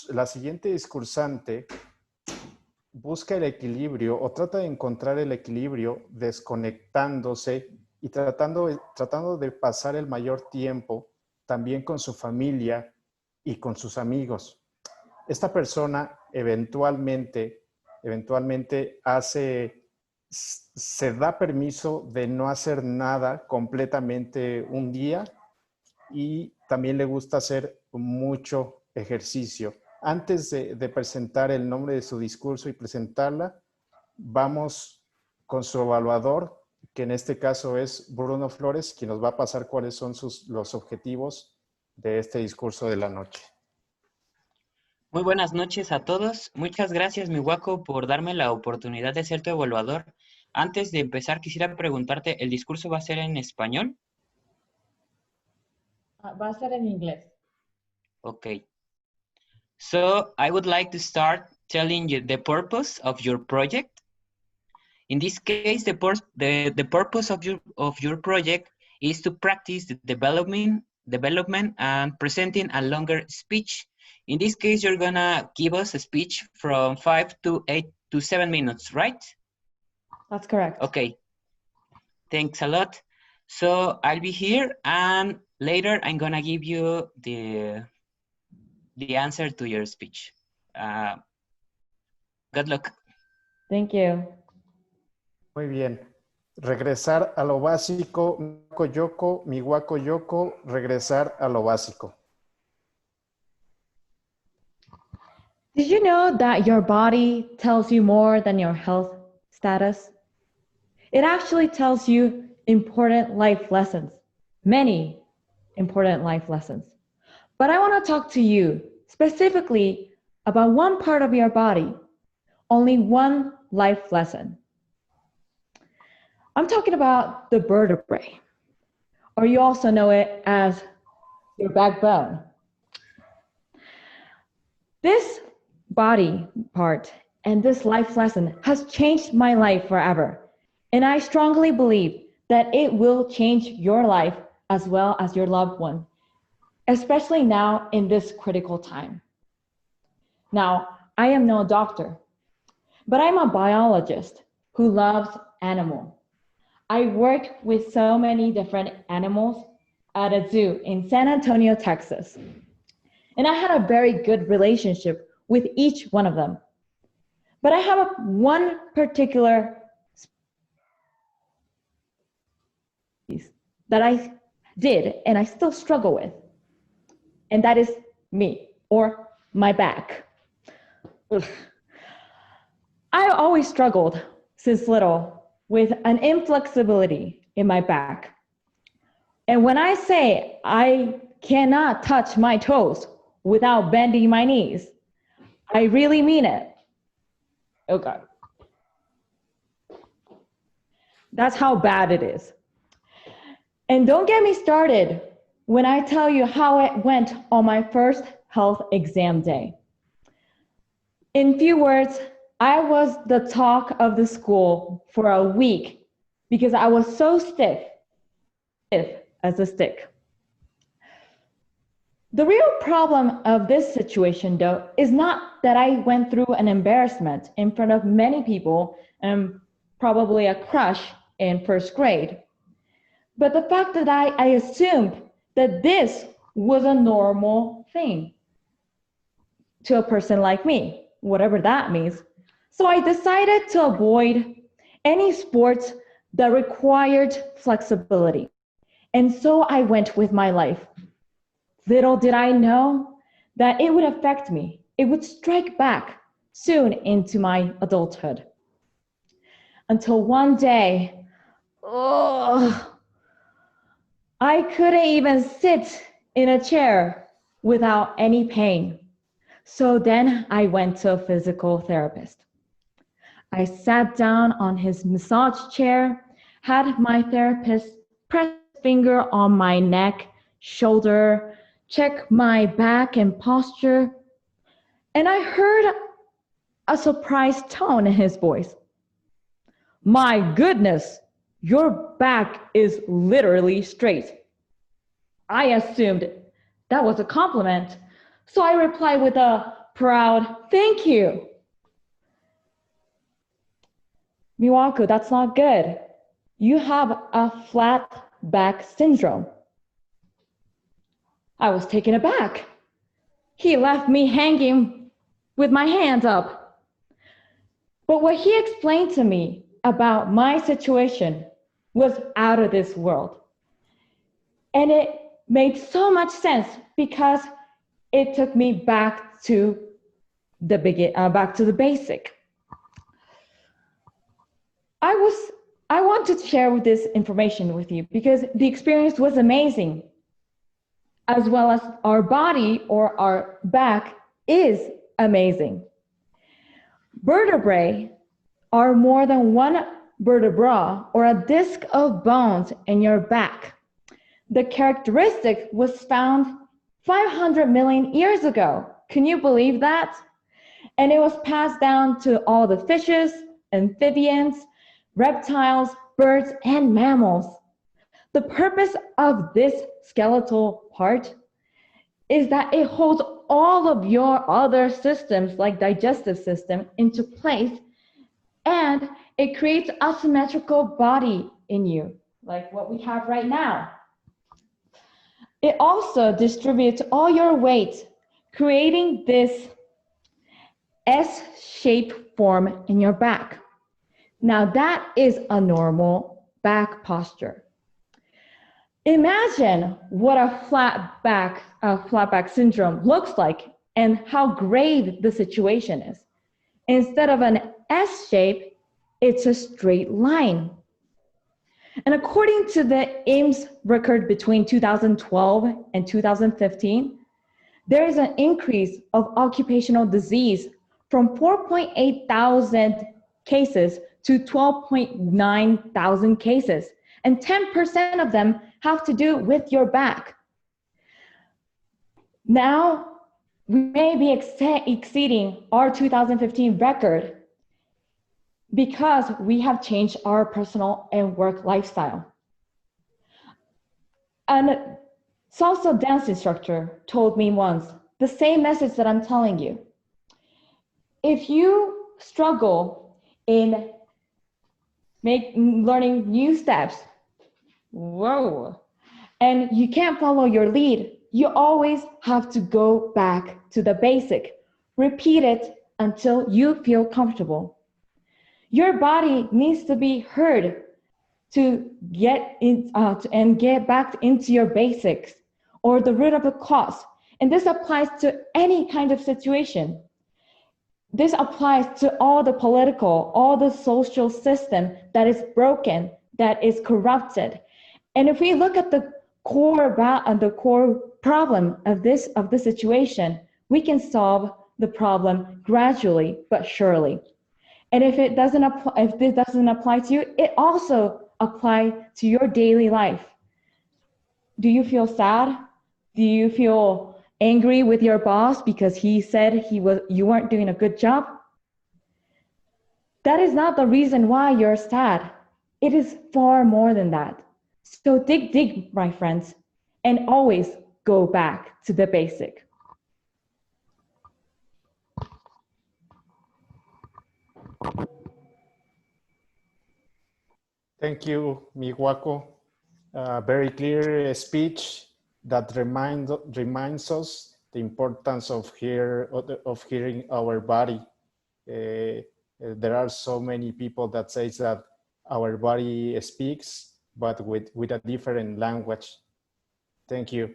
La siguiente discursante busca el equilibrio o trata de encontrar el equilibrio desconectándose y tratando de pasar el mayor tiempo también con su familia y con sus amigos. Esta persona eventualmente se da permiso de no hacer nada completamente un día y también le gusta hacer mucho ejercicio. Antes de presentar el nombre de su discurso y presentarla, vamos con su evaluador, que en este caso es Bruno Flores, quien nos va a pasar cuáles son los objetivos de este discurso de la noche. Muy buenas noches a todos. Muchas gracias, Miwako, por darme la oportunidad de ser tu evaluador. Antes de empezar, quisiera preguntarte, ¿el discurso va a ser en español? Va a ser en inglés. Okay. So, I would like to start telling you the purpose of your project. In this case, the purpose of your project is to practice the development and presenting a longer speech. In this case, you're gonna give us a speech from 5 to 8 to 7 minutes, right? That's correct. Okay. Thanks a lot. So I'll be here and later I'm gonna give you the answer to your speech. Good luck. Thank you. Muy bien. Regresar a lo básico, Miwako Yokoo, regresar a lo básico. Did you know that your body tells you more than your health status? It actually tells you important life lessons, many important life lessons. But I want to talk to you specifically about one part of your body, only one life lesson. I'm talking about the vertebrae, or you also know it as your backbone. This body part and this life lesson has changed my life forever. And I strongly believe that it will change your life as well as your loved one, especially now in this critical time. Now, I am no doctor, but I'm a biologist who loves animals. I worked with so many different animals at a zoo in San Antonio, Texas. And I had a very good relationship with each one of them. But I have one particular species that I did and I still struggle with. And that is me, or my back. Ugh. I always struggled since little with an inflexibility in my back. And when I say I cannot touch my toes without bending my knees, I really mean it. Okay. That's how bad it is. And don't get me started when I tell you how it went on my first health exam day. In few words, I was the talk of the school for a week because I was so stiff as a stick. The real problem of this situation, though, is not that I went through an embarrassment in front of many people and probably a crush in first grade, but the fact that I assumed that this was a normal thing to a person like me, whatever that means. So I decided to avoid any sports that required flexibility. And so I went with my life. Little did I know that it would affect me. It would strike back soon into my adulthood. Until one day, I couldn't even sit in a chair without any pain. So then I went to a physical therapist. I sat down on his massage chair, had my therapist press his finger on my neck, shoulder, check my back and posture, and I heard a surprised tone in his voice. My goodness, your back is literally straight. I assumed that was a compliment, So I replied with a proud, thank you. Miwako, that's not good. You have a flat back syndrome. I was taken aback. He left me hanging with my hands up. But what he explained to me about my situation was out of this world. And it made so much sense because it took me back to the basic. I want to share this information with you because the experience was amazing, as well as our body or our back is amazing. Vertebrae are more than one vertebra or a disc of bones in your back. The characteristic was found 500 million years ago. Can you believe that? And it was passed down to all the fishes, amphibians, reptiles, birds, and mammals. The purpose of this skeletal part is that it holds all of your other systems, like digestive system, into place, and it creates a symmetrical body in you, like what we have right now. It also distributes all your weight, creating this S-shaped form in your back. Now that is a normal back posture. Imagine what a flat back syndrome looks like and how grave the situation is. Instead of an S shape, it's a straight line. And according to the AIMS record between 2012 and 2015, there is an increase of occupational disease from 4.8 thousand cases to 12.9 thousand cases, and 10% of them have to do with your back. Now, we may be exceeding our 2015 record because we have changed our personal and work lifestyle. A salsa dance instructor told me once the same message that I'm telling you. If you struggle in learning new steps, and you can't follow your lead, you always have to go back to the basic. Repeat it until you feel comfortable. Your body needs to be heard to get in and get back into your basics or the root of the cause. And this applies to any kind of situation. This applies to all the political, all the social system that is broken, that is corrupted. And if we look at the core problem of the situation, we can solve the problem gradually but surely. And if this doesn't apply to you, it also applies to your daily life. Do you feel sad? Do you feel angry with your boss because he said you weren't doing a good job? That is not the reason why you're sad. It is far more than that. So dig, my friends, and always go back to the basic. Thank you, Miwako. Very clear speech that reminds us the importance of hearing our body. There are so many people that say that our body speaks, but with a different language. Thank you.